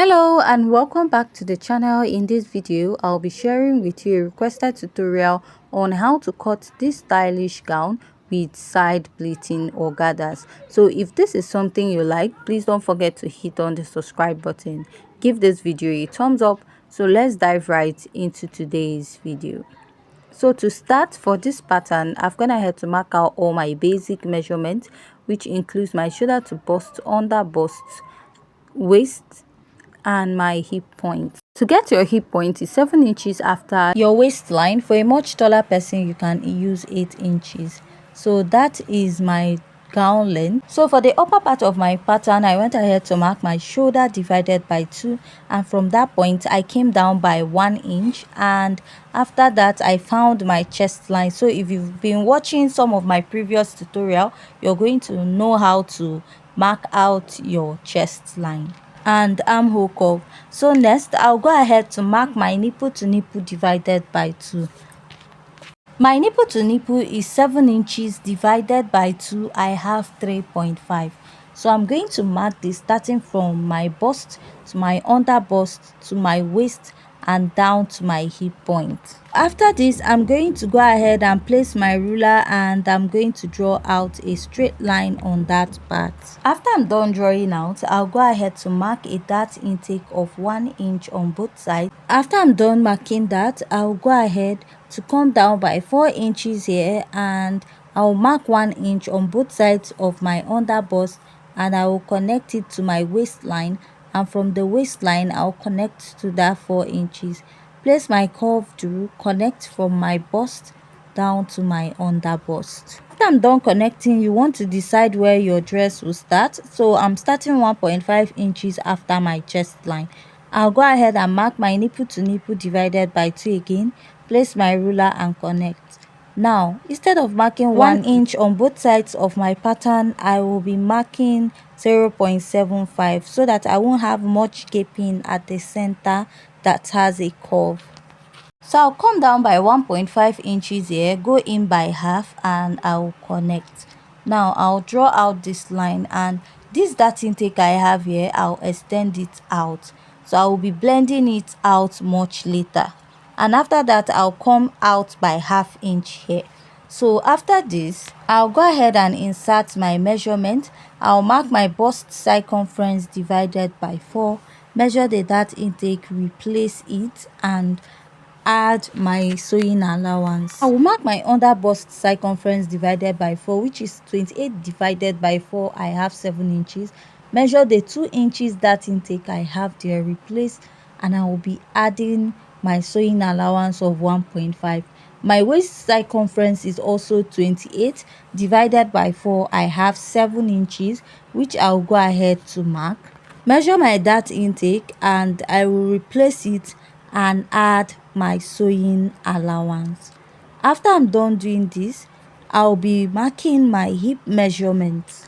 Hello and welcome back to the channel. In this video I'll be sharing with you a requested tutorial on how to cut this stylish gown with side pleating or gathers. So if this is something you like, please don't forget to hit on the subscribe button, give this video a thumbs up. So let's dive right into today's video. So to start, for this pattern I've gone ahead to mark out all my basic measurements, which includes my shoulder to bust, under bust, waist and my hip point. To get your hip point is 7 inches after your waistline. For a much taller person you can use 8 inches. So that is my gown length. So for the upper part of my pattern, I went ahead to mark my shoulder divided by 2, and from that point I came down by 1 inch, and after that I found my chest line. So if you've been watching some of my previous tutorial, you're going to know how to mark out your chest line and armhole curve. So next I'll go ahead to mark my nipple to nipple divided by 2. My nipple to nipple is 7 inches divided by 2. I have 3.5. So I'm going to mark this starting from my bust to my under bust to my waist and down to my hip point. After this, I'm going to go ahead and place my ruler, and I'm going to draw out a straight line on that part. After I'm done drawing out, I'll go ahead to mark a dart intake of 1 inch on both sides. After I'm done marking that, I'll go ahead to come down by 4 inches here, and I'll mark 1 inch on both sides of my under bust, and I will connect it to my waistline, and from the waistline I'll connect to that 4 inches. Place my curve through, connect from my bust down to my under bust. After I'm done connecting, you want to decide where your dress will start. So I'm starting 1.5 inches after my chest line. I'll go ahead and mark my nipple to nipple divided by 2 again, place my ruler and connect. Now, instead of marking 1 inch on both sides of my pattern, I will be marking 0.75 so that I won't have much gaping at the center that has a curve. So I'll come down by 1.5 inches here, go in by half, and I'll connect. Now I'll draw out this line, and this dart intake I have here, I'll extend it out. So I will be blending it out much later, and after that I'll come out by ½ inch here. So after this, I'll go ahead and insert my measurement. I'll mark my bust circumference divided by 4, measure the dart intake, replace it, and add my sewing allowance. I will mark my under bust circumference divided by 4, which is 28 divided by 4. I have 7 inches. Measure the 2 inches dart intake I have there, replace, and I will be adding my sewing allowance of 1.5. My waist circumference is also 28 divided by 4. I have 7 inches, which I'll go ahead to mark. Measure my dart intake, and I will replace it and add my sewing allowance. After I'm done doing this, I'll be marking my hip measurements.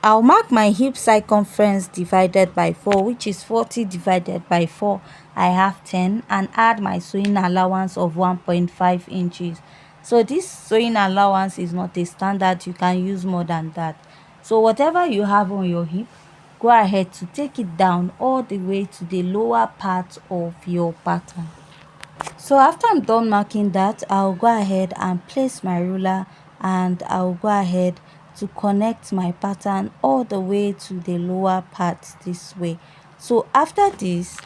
I'll mark my hip circumference divided by 4, which is 40 divided by 4. I have 10, and add my sewing allowance of 1.5 inches. So this sewing allowance is not a standard, you can use more than that. So whatever you have on your hip, go ahead to take it down all the way to the lower part of your pattern. So after I'm done marking that, I'll go ahead and place my ruler, and I'll go ahead to connect my pattern all the way to the lower part this way. So after this,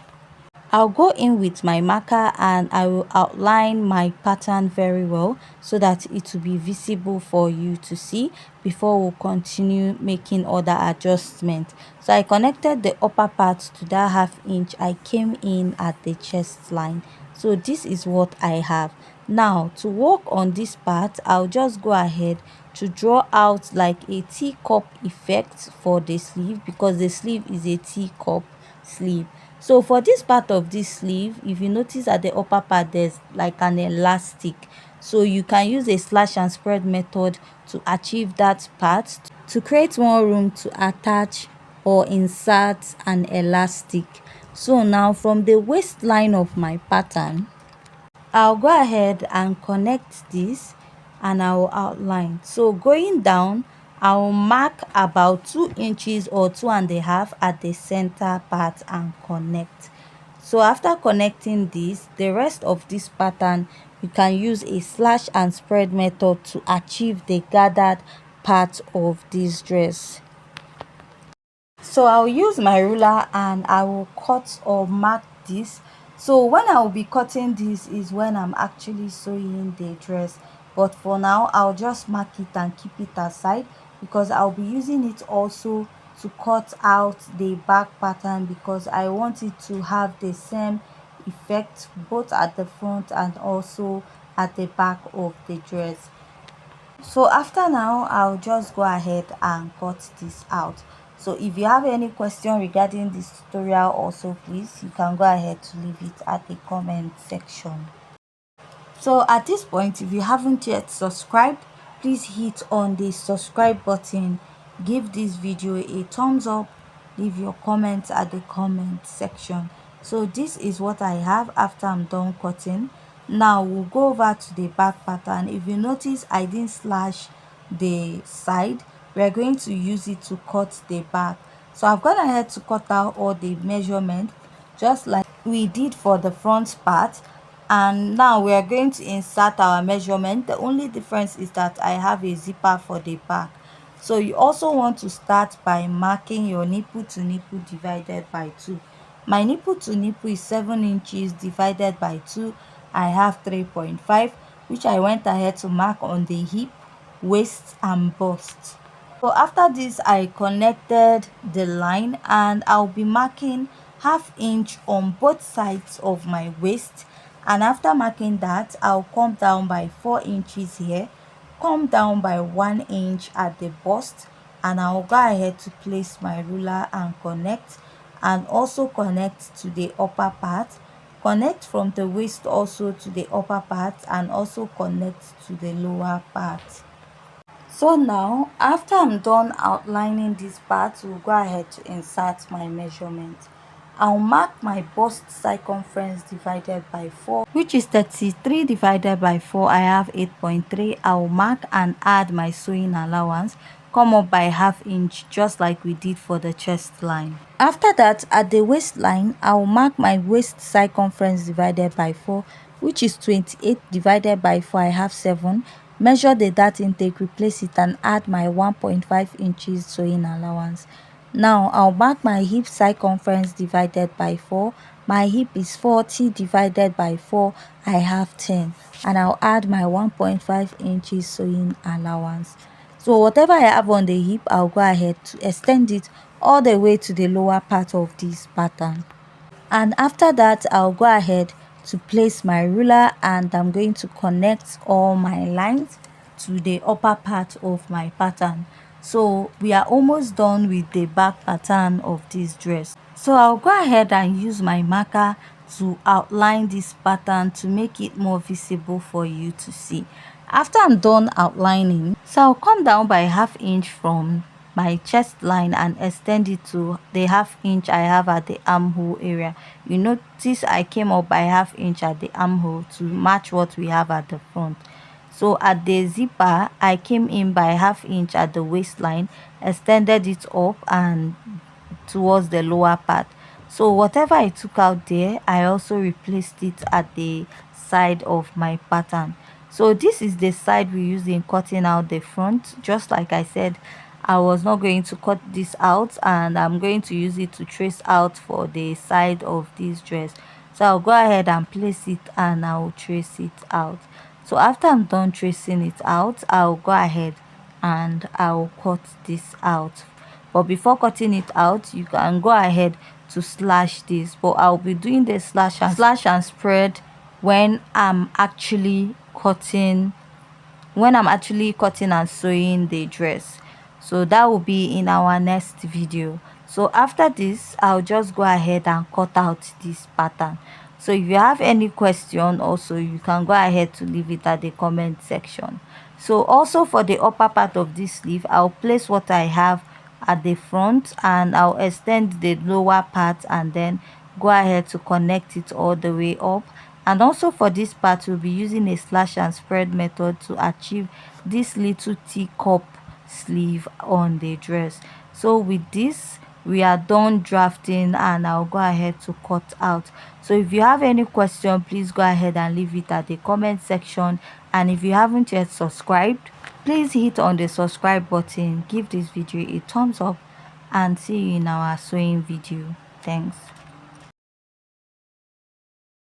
I'll go in with my marker and I will outline my pattern very well so that it will be visible for you to see before we continue making other adjustments. So I connected the upper part to that ½ inch. I came in at the chest line. So this is what I have. Now to work on this part, I'll just go ahead to draw out like a teacup effect for the sleeve, because the sleeve is a teacup sleeve. So for this part of this sleeve, if you notice at the upper part there's like an elastic, so you can use a slash and spread method to achieve that part, to create more room to attach or insert an elastic. So now from the waistline of my pattern, I'll go ahead and connect this and I will outline. So going down, I'll mark about 2 inches or 2.5 at the center part and connect. So after connecting this, the rest of this pattern, you can use a slash and spread method to achieve the gathered part of this dress. So I'll use my ruler and I will cut or mark this. So when I'll be cutting this is when I'm actually sewing the dress, but for now I'll just mark it and keep it aside, because I'll be using it also to cut out the back pattern, because I want it to have the same effect both at the front and also at the back of the dress. So after now, I'll just go ahead and cut this out. So if you have any question regarding this tutorial also, please, you can go ahead to leave it at the comment section. So at this point, if you haven't yet subscribed, please hit on the subscribe button, give this video a thumbs up, leave your comments at the comment section. So this is what I have after I'm done cutting. Now we'll go over to the back pattern. If you notice, I didn't slash the side. We're going to use it to cut the back. So I've gone ahead to cut out all the measurement just like we did for the front part, and now we are going to insert our measurement. The only difference is that I have a zipper for the back. So you also want to start by marking your nipple to nipple divided by 2. My nipple to nipple is 7 inches divided by 2. I have 3.5, which I went ahead to mark on the hip, waist and bust. So after this, I connected the line and I'll be marking ½ inch on both sides of my waist. And after marking that, I'll come down by 4 inches here, come down by 1 inch at the bust, and I'll go ahead to place my ruler and connect, and also connect to the upper part, connect from the waist also to the upper part, and also connect to the lower part. So now, after I'm done outlining this part, we'll go ahead to insert my measurement. I'll mark my bust circumference divided by 4, which is 33 divided by 4. I have 8.3. I'll mark and add my sewing allowance, come up by ½ inch, just like we did for the chest line. After that, at the waistline, I'll mark my waist circumference divided by 4, which is 28 divided by 4. I have 7. Measure the dart intake, replace it, and add my 1.5 inches sewing allowance. Now I'll mark my hip circumference divided by 4. My hip is 40 divided by 4. I have 10, and I'll add my 1.5 inches sewing allowance. So whatever I have on the hip, I'll go ahead to extend it all the way to the lower part of this pattern. And after that, I'll go ahead to place my ruler, and I'm going to connect all my lines to the upper part of my pattern. So we are almost done with the back pattern of this dress. So I'll go ahead and use my marker to outline this pattern to make it more visible for you to see. After I'm done outlining, so I'll come down by ½ inch from my chest line and extend it to the ½ inch I have at the armhole area. You notice I came up by ½ inch at the armhole to match what we have at the front. So at the zipper, I came in by ½ inch at the waistline, extended it up and towards the lower part. So whatever I took out there, I also replaced it at the side of my pattern. So this is the side we use in cutting out the front. Just like I said, I was not going to cut this out, and I'm going to use it to trace out for the side of this dress. So I'll go ahead and place it and I'll trace it out. So after I'm done tracing it out, I'll go ahead and I'll cut this out. But before cutting it out, you can go ahead to slash this, but I'll be doing the slash and spread when I'm actually cutting and sewing the dress. So that will be in our next video. So after this, I'll just go ahead and cut out this pattern. So if you have any question also, you can go ahead to leave it at the comment section. So also for the upper part of this sleeve, I'll place what I have at the front and I'll extend the lower part and then go ahead to connect it all the way up. And also for this part, we'll be using a slash and spread method to achieve this little teacup sleeve on the dress. So with this, we are done drafting, and I'll go ahead to cut out. So if you have any question, please go ahead and leave it at the comment section. And if you haven't yet subscribed, please hit on the subscribe button, give this video a thumbs up, and see you in our sewing video. Thanks.